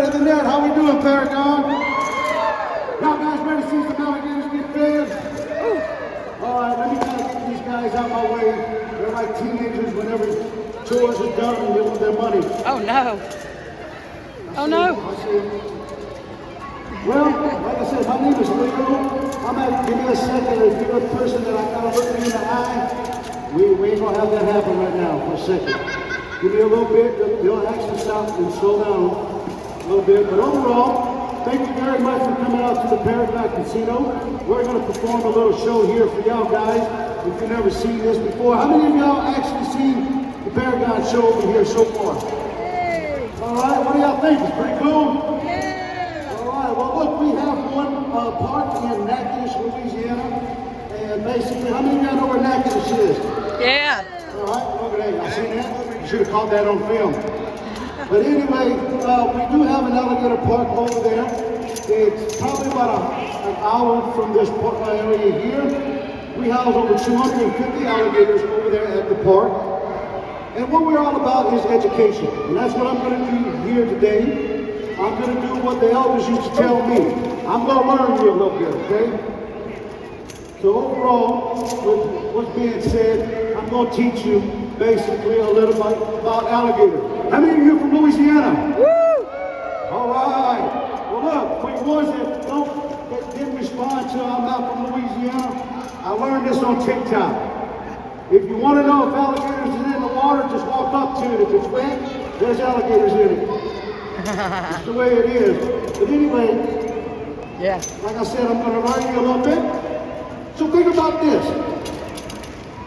better than that. How we doing, Paragon? Y'all guys ready to see some alligators get fed? All right, let me kind of get these guys out my way. They're like teenagers whenever chores are done and they want their money. Oh no. Oh no. Well, like I said, my name is Leo. I'm at, give me a second. If you're a person that I kind of look me in the eye, we ain't gonna have that happen right now for a second. Give me a little bit. You'll actually stop and slow down a little bit. But overall, thank you very much for coming out to the Paragon Casino. We're gonna perform a little show here for y'all guys. If you've never seen this before, how many of y'all actually seen the Paragon show over here so far? All right, what do y'all think? It's pretty cool? Well, look, we have one park in Natchitoches, Louisiana, and basically, how many of y'all know where Natchitoches is? Yeah. All right, look at that. Y'all seen that? You should have caught that on film. But anyway, we do have an alligator park over there. It's probably about an hour from this park area here. We house over 250 alligators over there at the park. And what we're all about is education. And that's what I'm going to do here today. I'm going to do what the elders used to tell me. I'm going to learn you a little bit, okay? So overall, with what's being said, I'm going to teach you basically a little bit about alligator. How many of you are from Louisiana? Woo! All right. Well, look, for the ones that didn't respond to I'm not from Louisiana, I learned this on TikTok. If you want to know if alligators are in the water, just walk up to it. If it's wet, there's alligators in it. It's the way it is. But anyway, yeah. Like I said, I'm going to learn you a little bit. So think about this.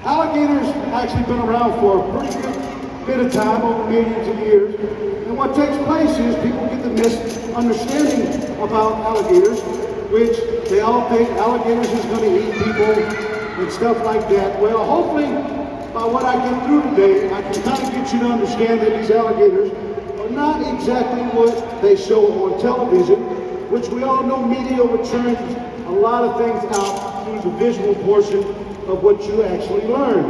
Alligators have actually been around for a pretty good bit of time, over millions of years. And what takes place is people get the misunderstanding about alligators, which they all think alligators is going to eat people and stuff like that. Well, hopefully, by what I get through today, I can kind of get you to understand that these alligators are not exactly what they show on television, which we all know media returns a lot of things out through the visual portion of what you actually learn.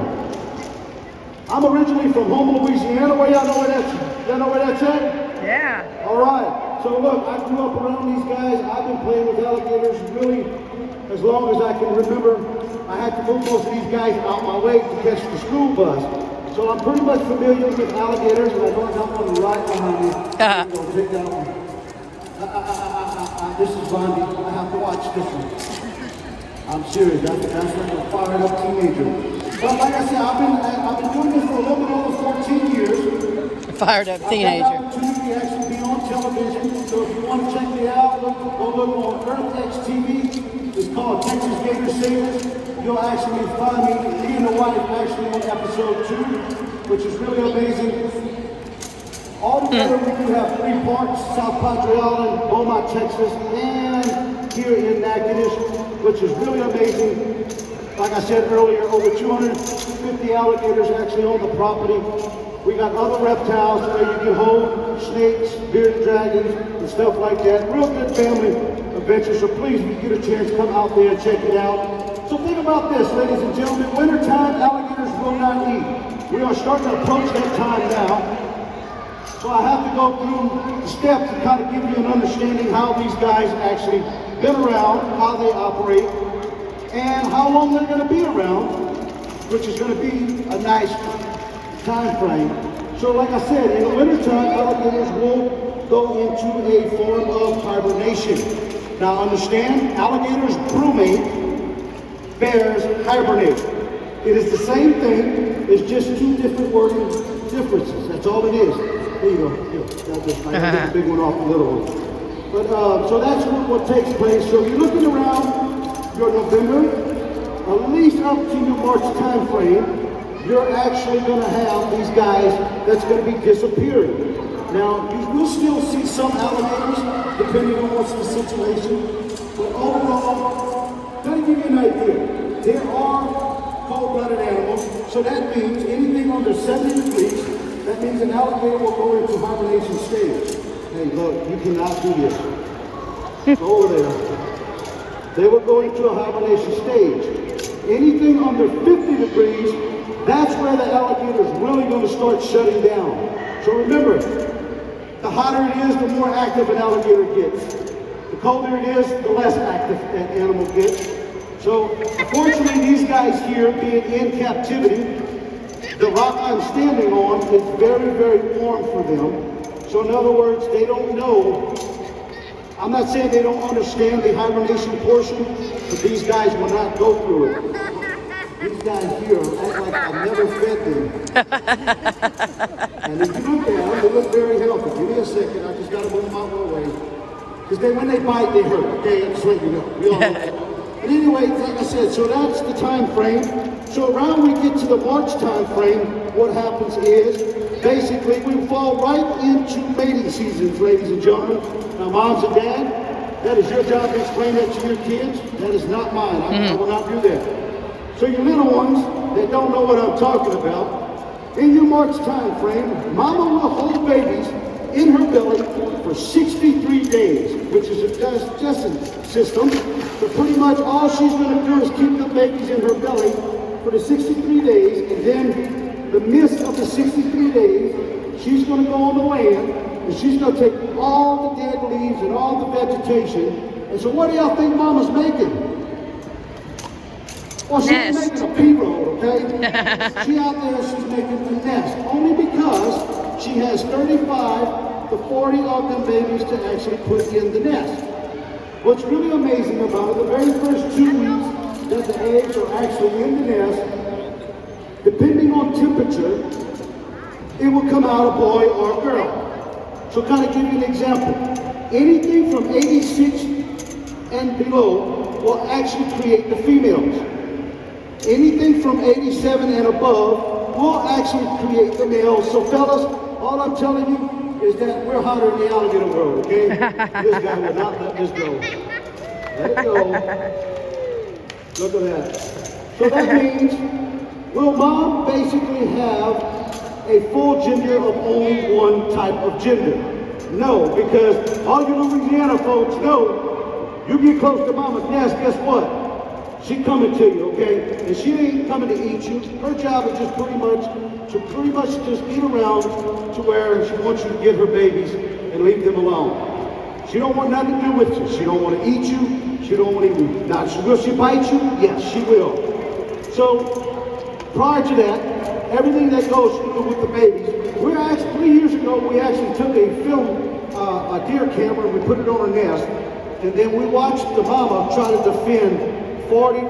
I'm originally from Houma, Louisiana. Where y'all know where that's? Y'all know where that's at? Yeah. All right. So look, I grew up around these guys. I've been playing with alligators really as long as I can remember. I had to move most of these guys out my way to catch the school bus. So I'm pretty much familiar with alligators, and I know I got one right behind me. I'm going to take that one. This is Bondi. I have to watch this one. I'm serious. That's like a fired up teenager. But like I said, I've been doing this for a little bit over 14 years. A fired up teenager. I've got the opportunity to actually be on television. So if you want to check me out, go look on Earth X TV. It's called Texas Gator Sailors. You'll actually find me and the wife actually on episode 2, which is really amazing. Altogether, we do have 3 parks: South Padre Island, Beaumont, Texas, and here in Natchitoches, which is really amazing. Like I said earlier, over 250 alligators actually on the property. We got other reptiles where you can hold snakes, bearded dragons, and stuff like that. Real good family adventure. So please, if you get a chance, come out there and check it out. So think about this, ladies and gentlemen. Wintertime, alligators will not eat. We are starting to approach that time now. So I have to go through the steps to kind of give you an understanding how these guys actually been around, how they operate, and how long they're going to be around, which is going to be a nice time frame. So like I said, in the wintertime, alligators will go into a form of hibernation. Now understand, alligators brumate, bears hibernate. It is the same thing, it's just 2 different wording differences. That's all it is. There you go. Here, I got the big one off the little one. But so that's what takes place. So you're looking around your November, at least up to your March time frame, you're actually going to have these guys that's going to be disappearing. Now, you will still see some alligators, depending on what's the situation. But overall, to give you an idea, there are cold-blooded animals, so that means anything under 70 degrees, that means an alligator will go into hibernation stage. Hey, look, you cannot do this. Go over there. They will go into a hibernation stage. Anything under 50 degrees, that's where the alligator is really going to start shutting down. So remember, The hotter it is, the more active an alligator gets. The colder it is, the less active that animal gets. So, unfortunately, these guys here, being in captivity, the rock I'm standing on is very, very warm for them. So, in other words, they don't know. I'm not saying they don't understand the hibernation portion, but these guys will not go through it. These guys here act like I've never fed them. And if you look at them, they look very healthy. Give me a second, I just got to move them out of the way. Because when they bite, they hurt. Okay, I'm just letting you know. We all know that. But anyway, like I said, so that's the time frame. So around we get to the March time frame, what happens is, basically, we fall right into mating seasons, ladies and gentlemen. Now, moms and dad, that is your job to explain that to your kids. That is not mine. I will not do that. So your little ones that don't know what I'm talking about, in your March time frame, mama will hold babies in her belly for 63 days, which is a digestion system. So pretty much all she's going to do is keep the babies in her belly for the 63 days, and then the midst of the 63 days, she's going to go on the land, and she's going to take all the dead leaves and all the vegetation. And so what do y'all think mama's making? Well, she's making a pea roll, okay? She out there, she's making a nest, only because she has 35 to 40 of them babies to actually put in the nest. What's really amazing about it, the very first 2 weeks that the eggs are actually in the nest, depending on temperature, it will come out a boy or a girl. So kind of give you an example. Anything from 86 and below will actually create the females. Anything from 87 and above will actually create the males. So fellas, all I'm telling you is that we're hotter in the alligator world, okay? This guy will not let this go. Let it go. Look at that. So that means, will mom basically have a full gender of only one type of gender? No, because all you Louisiana folks know, you get close to mama's nest, guess what? She coming to you, okay? And she ain't coming to eat you. Her job is just pretty much just eat around to where she wants you to get her babies and leave them alone. She don't want nothing to do with you. She don't want to eat you. She don't want to eat you. Now, will she bite you? Yes, she will. So, prior to that, everything that goes through with the babies, 3 years ago, we actually took a film, a deer camera, and we put it on her nest, and then we watched the mama try to defend 40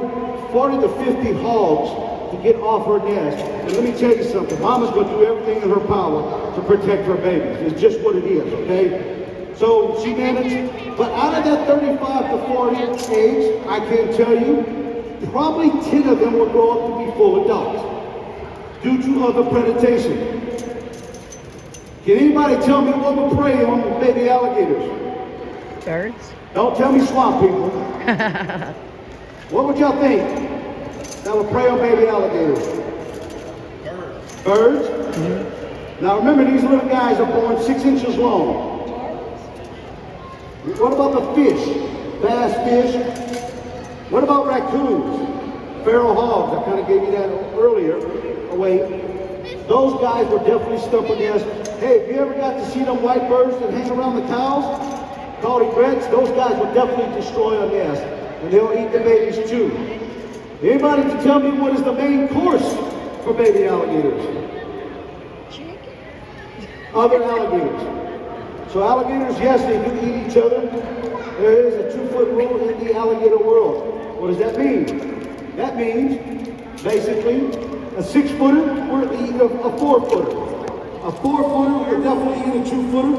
to 50 hogs to get off her nest. And let me tell you something, mama's going to do everything in her power to protect her babies. It's just what it is, okay? So she managed, but out of that 35 to 40 eggs, I can tell you, probably 10 of them will grow up to be full adults due to other predation. Can anybody tell me what will prey on baby alligators? Birds. Don't tell me swamp people. What would y'all think that would prey on baby alligators? Birds. Birds? Mm-hmm. Now remember, these little guys are born 6 inches long. What about the fish? Bass fish? What about raccoons? Feral hogs, I kind of gave you that earlier. Those guys were definitely stumping us. Hey, if you ever got to see them white birds that hang around the cows, called egrets, those guys will definitely destroy a nest. And they'll eat the babies too. Anybody to tell me what is the main course for baby alligators? Chicken. Other alligators. So alligators, yes, they do eat each other. There is a 2-foot rule in the alligator world. What does that mean? That means, basically, a 6-footer will eat a 4-footer. A 4-footer will definitely eat a 2-footer.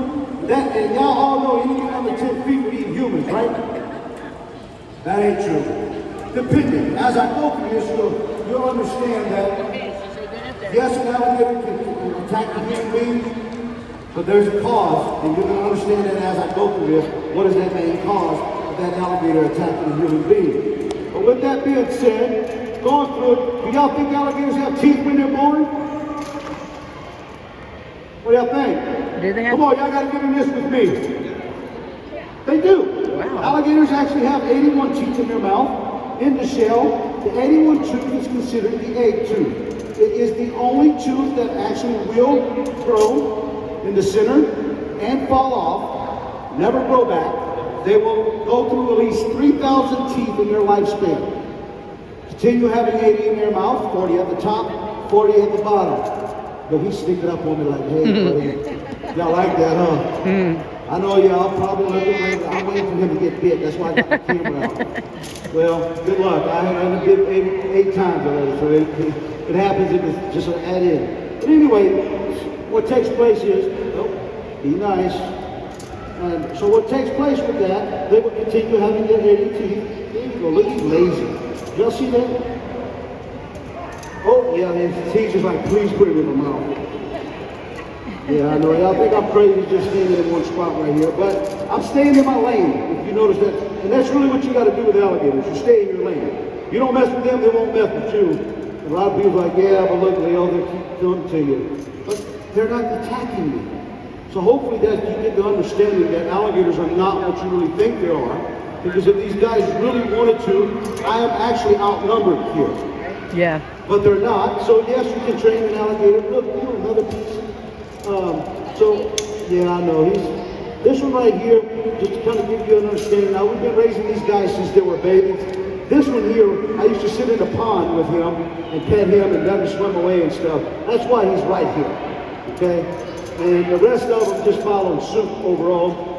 That, and y'all all know anything under 10 feet would eat humans, right? That ain't true. Depending. As I go through this, you'll understand that, yes, an alligator can attack a human being, but there's a cause, and you're going to understand that as I go through this, what is that main cause of that alligator attacking a human being. But with that being said, going through it, do y'all think alligators have teeth when they're born? What do y'all think? Do they have? Come on, y'all got to get in this with me. They do. Wow. Alligators actually have 81 teeth in their mouth. In the shell, the 81 tooth is considered the egg tooth. It is the only tooth that actually will grow in the center. and fall off, never grow back. They will go through at least 3,000 teeth in their lifespan. Continue having 80 in their mouth, 40 at the top, 40 at the bottom. But he's sneaking up on me like, hey, buddy, y'all like that, huh? I know y'all probably looking later. I'm waiting for him to get bit. That's why I got the camera out. Well, good luck. I had been bit eight times already, so it happens. It's just an add in. But anyway, what takes place is, be nice. And so what takes place with that, they will continue having their 80 teeth. There you go. Look, he's lazy. Y'all see that? Oh, yeah, he's just like, please put it in my mouth. Yeah, I know. Y'all think I'm crazy just standing in one spot right here, but I'm staying in my lane, if you notice that. And that's really what you got to do with alligators. You stay in your lane. You don't mess with them, they won't mess with you. And a lot of people are like, yeah, but look, Leo, they keep doing to you. But they're not attacking me. So hopefully that you get the understanding that alligators are not what you really think they are. Because if these guys really wanted to, I am actually outnumbered here. Yeah. But they're not. So yes, you can train an alligator. Look, another piece. So yeah, I know. This one right here, just to kind of give you an understanding. Now we've been raising these guys since they were babies. This one here, I used to sit in the pond with him and pet him and let him swim away and stuff. That's why he's right here. Okay? And the rest of them just following suit overall.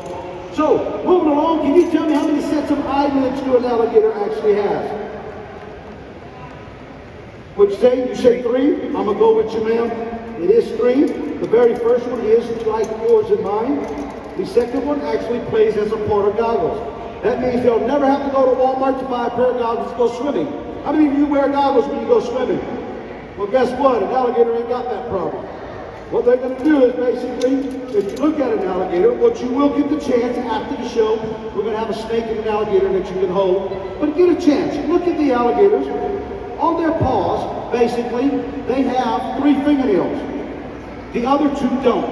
So, moving along, can you tell me how many sets of eyelids do an alligator actually have? What'd you say? You said 3? I'm gonna go with you, ma'am. It is 3. The very first one is like yours and mine. The second one actually plays as a part of goggles. That means they'll never have to go to Walmart to buy a pair of goggles to go swimming. How many of you wear goggles when you go swimming? Well, guess what? An alligator ain't got that problem. What they're going to do is basically, if you look at an alligator, what you will get the chance after the show, we're going to have a snake and an alligator that you can hold. But get a chance. Look at the alligators. On their paws, basically, they have 3 fingernails. The other 2 don't.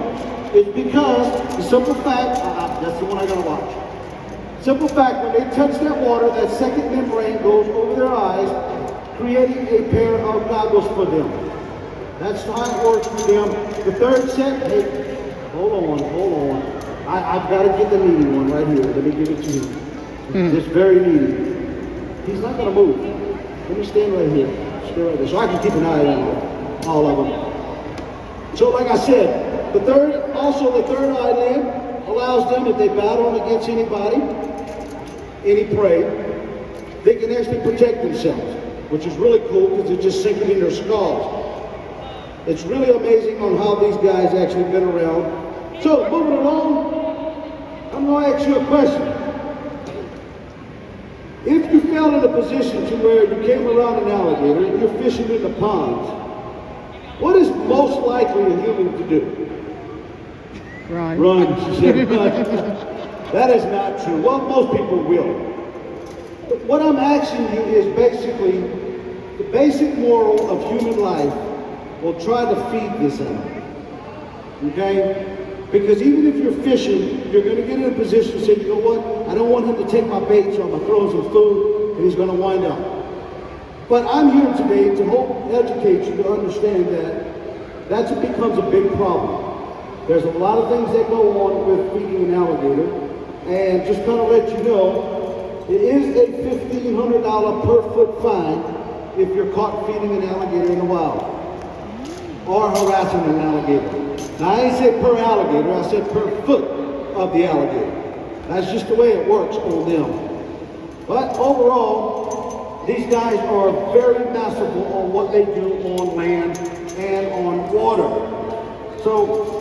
It's because the simple fact, that's the one I gotta watch. Simple fact, when they touch that water, that second membrane goes over their eyes, creating a pair of goggles for them. That's how it works for them. The third set, hey, hold on. I've got to get the needy one right here. Let me give it to you. It's very needy. He's not gonna move. Let me stand right here. Stay right there, so I can keep an eye on all of them. So like I said, the third eyelid allows them, if they battle against anybody, any prey, they can actually protect themselves, which is really cool because they're just sinking in their skulls. It's really amazing on how these guys actually been around. So moving along, I'm going to ask you a question. If you fell in a position to where you came around an alligator and you're fishing in the ponds, what is most likely a human to do? Run, she said, run. That is not true. Well, most people will. But what I'm asking you is basically, the basic moral of human life will try to feed this animal. Okay? Because even if you're fishing, you're going to get in a position to say, you know what, I don't want him to take my bait, so I'm going to throw him some food, and he's going to wind up. But I'm here today to help educate you to understand that becomes a big problem. There's a lot of things that go on with feeding an alligator, and just kind of let you know, it is a $1,500 per foot fine if you're caught feeding an alligator in the wild, or harassing an alligator. Now I ain't said per alligator, I said per foot of the alligator. That's just the way it works on them. But overall, these guys are very masterful on what they do on land and on water. So,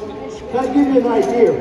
can I give you an idea?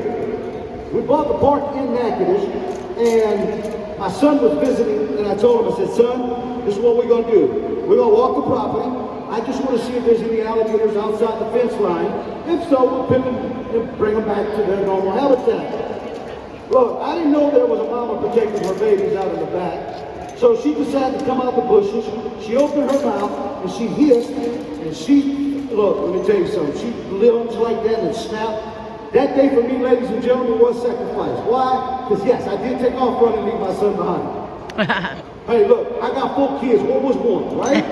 We bought the park in Natchitoches, and my son was visiting, and I told him, I said, son, this is what we're gonna do. We're gonna walk the property. I just want to see if there's any alligators outside the fence line. If so, we'll pick them and bring them back to their normal habitat. Look, I didn't know there was a mama protecting her babies out in the back. So she decided to come out the bushes. She opened her mouth and she hissed, and she, look, let me tell you something. She limbs like that and snapped. That day for me, ladies and gentlemen, was sacrifice. Why? Because yes, I did take off running and leave my son behind. Hey, look, I got 4 kids. What was one, right?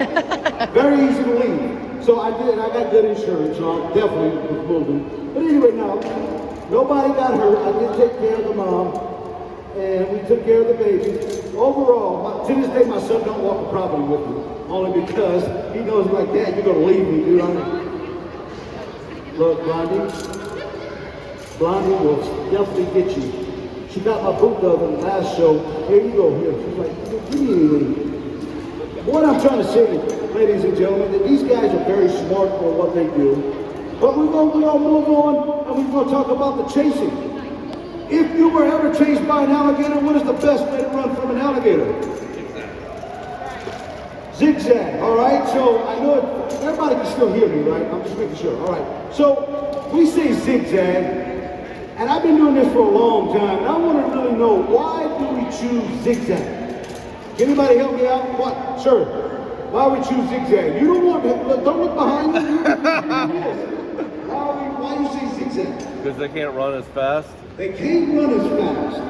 Very easy to leave. So I did. I got good insurance, so I definitely was moving. But anyway, now, Nobody got hurt. I did take care of the mom, and we took care of the baby. Overall, to this day, my son don't walk the property with me, only because he knows like, Dad, you're gonna leave me, dude. Look, Blondie will definitely get you. She got my boot the last show. Here you go, here. She's like, give me anything. What I'm trying to say, ladies and gentlemen, that these guys are very smart for what they do. But we're going to move on, and we're going to talk about the chasing. If you were ever chased by an alligator, what is the best way to run from an alligator? Zigzag, all right? So I know everybody can still hear me, right? I'm just making sure, all right. So we say zigzag, and I've been doing this for a long time, and I want to really know, why do we choose zigzag? Can anybody help me out? What, sir? Why we choose zigzag? You don't want to, don't look behind you. Why do you say zigzag? Because they can't run as fast. They can't run as fast.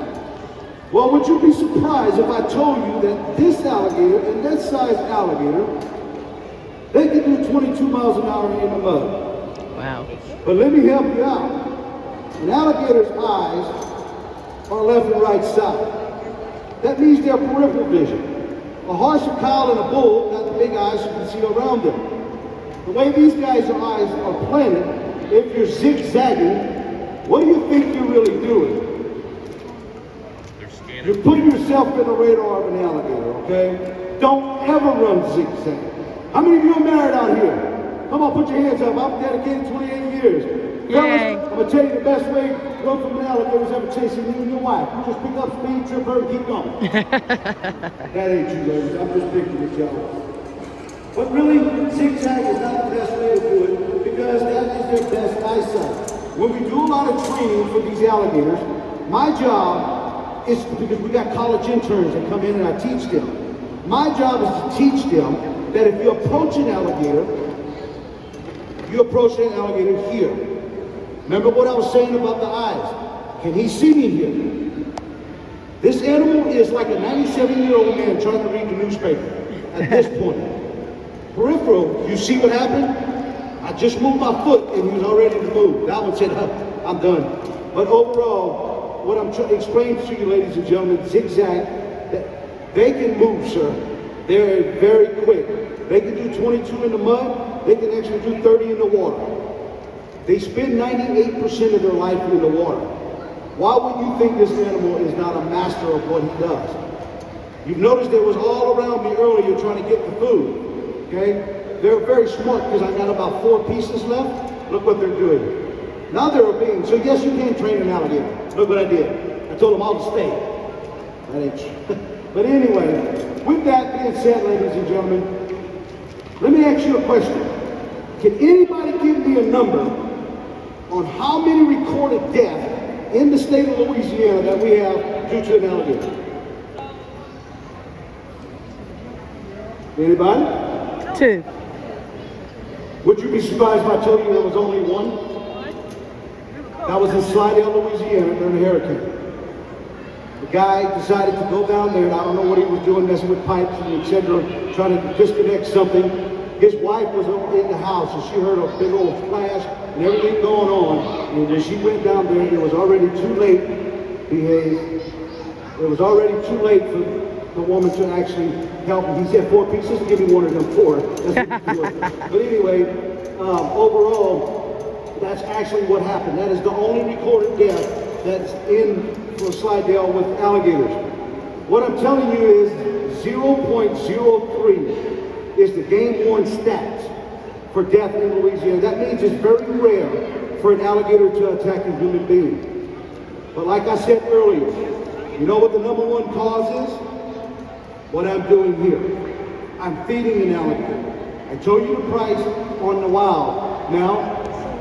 Well, would you be surprised if I told you that this alligator and that size alligator, they can do 22 miles an hour in the mud? Wow. But let me help you out. An alligator's eyes are left and right side. That means their peripheral vision. A horse, a cow, and a bull got the big eyes so you can see around them. The way these guys' eyes are planted, if you're zigzagging, what do you think you're really doing? You're putting yourself in the radar of an alligator, okay? Don't ever run zigzag. How many of you are married out here? Come on, put your hands up. I'm dedicated 28 years. Fellas, I'm going to tell you the best way to run from an alligator is ever chasing you and your wife. You just pick up speed, trip her, and keep going. That ain't you, ladies. I'm just picking with y'all. But really, zigzag is not the best way to do it because that is their best eyesight. When we do a lot of training for these alligators, my job is, because we got college interns that come in and I teach them. My job is to teach them that if you approach an alligator, you approach an alligator here. Remember what I was saying about the eyes? Can he see me here? This animal is like a 97-year-old man trying to read the newspaper at this point. Peripheral, you see what happened? I just moved my foot and he was already to move. That one said, I'm done. But overall, what I'm trying to explain to you, ladies and gentlemen, zigzag, they can move, sir. They're very quick. They can do 22 in the mud. They can actually do 30 in the water. They spend 98% of their life in the water. Why would you think this animal is not a master of what he does? You've noticed it was all around me earlier trying to get the food, okay? They're very smart because I got about 4 pieces left. Look what they're doing. Now they're obeying. So yes, you can train an alligator. Look what I did. I told them all to stay. That ain't true. But anyway, with that being said, ladies and gentlemen, let me ask you a question. Can anybody give me a number on how many recorded deaths in the state of Louisiana that we have due to an alligator? Anybody? 2. Would you be surprised if I told you there was only 1? That was in Slidell, Louisiana during the hurricane. The guy decided to go down there, and I don't know what he was doing, messing with pipes and etc., trying to disconnect something. His wife was in the house, and she heard a big old splash and everything going on. And then she went down there, and it was already too late. It was already too late for the woman to actually help him. He said 4 pieces, give me one of them 4. That's what he was. But anyway, overall, that's actually what happened. That is the only recorded death that's in for Slidell with alligators. What I'm telling you is 0.03 is the game-worn stats for death in Louisiana. That means it's very rare for an alligator to attack a human being. But like I said earlier, you know what the #1 cause is? What I'm doing here. I'm feeding an alligator. I told you the price on the wild. Now,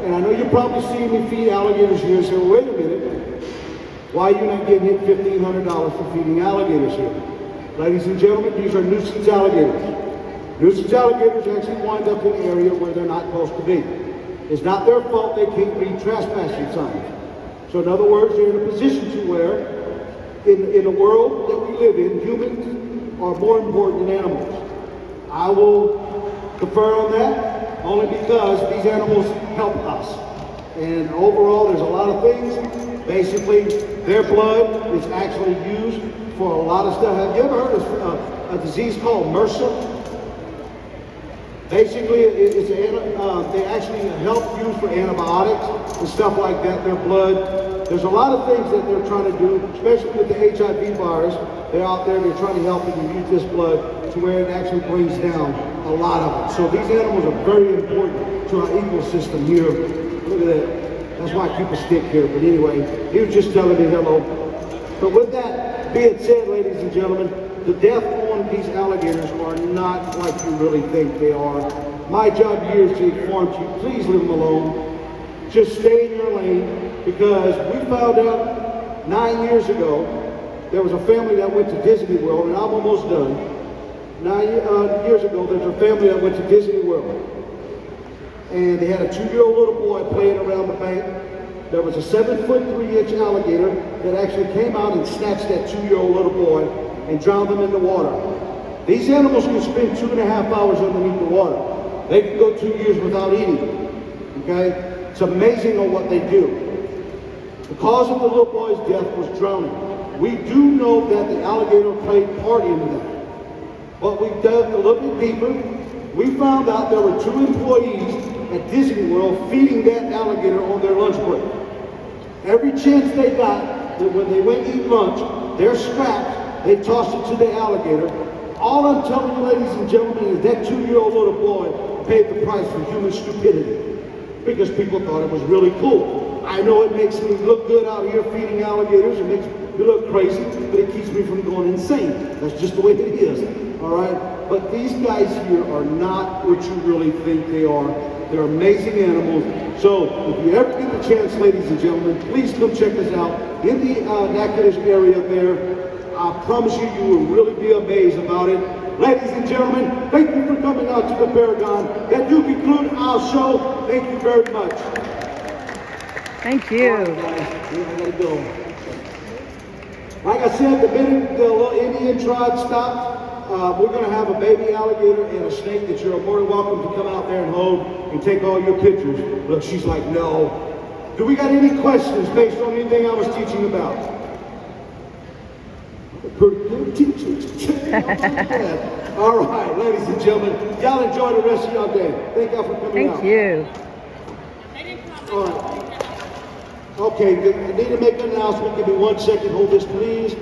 and I know you're probably seeing me feed alligators here, so wait a minute. Why are you not getting hit $1,500 for feeding alligators here? Ladies and gentlemen, these are nuisance alligators. Nuisance alligators actually wind up in an area where they're not supposed to be. It's not their fault they can't read trespassing signs. So in other words, they're in a position to where, in the world that we live in, humans are more important than animals. I will confer on that only because these animals help us. And overall, there's a lot of things. Basically, their blood is actually used for a lot of stuff. Have you ever heard of a disease called MRSA? Basically, they actually help use for antibiotics and stuff like that, their blood. There's a lot of things that they're trying to do, especially with the HIV virus. They're out there, they're trying to help them use this blood to where it actually brings down a lot of it. So these animals are very important to our ecosystem here. Look at that. That's why I keep a stick here. But anyway, he was just telling me hello. But with that being said, ladies and gentlemen, the death on these alligators are not like you really think they are. My job here is to inform you, please leave them alone. Just stay in your lane, because we found out 9 years ago, there was a family that went to Disney World, and I'm almost done. 9 years ago, there's a family that went to Disney World. And they had a 2-year-old little boy playing around the bank. There was a 7'3" alligator that actually came out and snatched that 2-year-old little boy and drowned them in the water. These animals can spend 2.5 hours underneath the water. They can go 2 years without eating, okay? It's amazing on what they do. The cause of the little boy's death was drowning. We do know that the alligator played part in that. But we dug a little bit deeper. We found out there were 2 employees at Disney World feeding that alligator on their lunch break. Every chance they got, that when they went to eat lunch, their scraps, they tossed it to the alligator. All I'm telling you, ladies and gentlemen, is that 2-year-old little boy paid the price for human stupidity, because people thought it was really cool. I know it makes me look good out here feeding alligators. It makes me look crazy, but it keeps me from going insane. That's just the way it is, all right? But these guys here are not what you really think they are. They're amazing animals. So if you ever get the chance, ladies and gentlemen, please come check us out in the Natchitoches area there. I promise you, you will really be amazed about it. Ladies and gentlemen, thank you for coming out to the Paragon. That do conclude our show. Thank you very much. Thank you. All right, guys. I gotta go. Like I said, the minute the little Indian tribe stops, we're going to have a baby alligator and a snake that you're more than welcome to come out there and hold and take all your pictures. Look, she's like, no. Do we got any questions based on anything I was teaching about? Pretty good teachers. All right, ladies and gentlemen, y'all enjoy the rest of your day. Thank y'all for coming out. Thank you. All right. Okay, I need to make an announcement. Give me 1 second. Hold this, please.